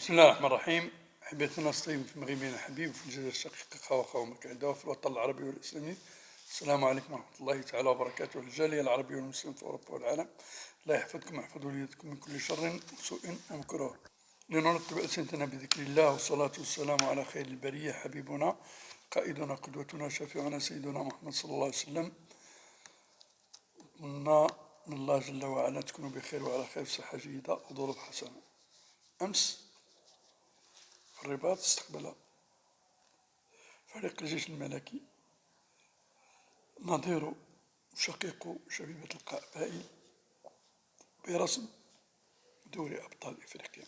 بسم الله الرحمن الرحيم. أحبتنا الصيم في مغربنا الحبيب وفي الجزائر الشقيقة خاوة ومكعدة وفي الوطن العربي والإسلامي. السلام عليكم ورحمة الله تعالى وبركاته. الجالية العربية والمسلمين في أوروبا والعالم، الله يحفظكم ويحفظ وليدكم من كل شر وسوء ومكروه. لنرتب ألسنتنا بذكر الله والصلاة والسلام على خير البرية حبيبنا قائدنا قدوتنا شفيعنا سيدنا محمد صلى الله عليه وسلم. قلنا من الله جل وعلا تكونوا بخير وعلى خير صحة جيدة وظروف حسنة. أمس في الرباط استقبل فريق الجيش الملكي نظير شقيق شبيبة القبائل برسم دوري أبطال إفريقيا،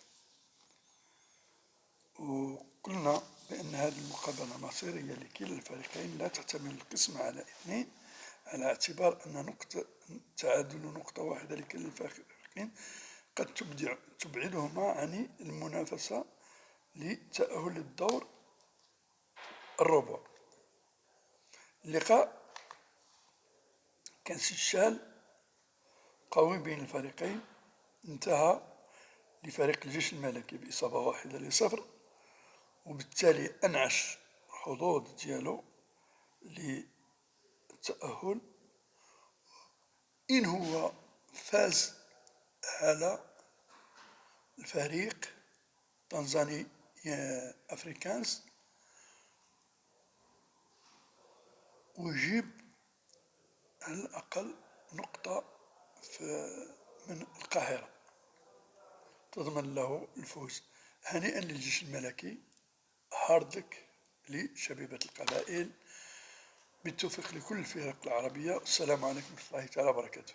وقلنا بأن هذه المقابلة مصيرية لكلا الفريقين، لا تحتمل القسم على اثنين، على اعتبار أن تعادل نقطة واحدة لكلا الفريقين قد تبعدهما عن المنافسة للتأهل للدور الربع. اللقاء كان سجال قوي بين الفريقين، انتهى لفريق الجيش الملكي بإصابة 1-0، وبالتالي أنعش الحظوظ ديالو للتأهل إن هو فاز على الفريق تنزاني أفريكانز ويجيب على الأقل نقطة من القاهرة تضمن له الفوز. هنيئا للجيش الملكي، هاردك لشبيبة القبائل، بالتوفيق لكل الفرق العربية. والسلام عليكم ورحمة الله تعالى وبركاته.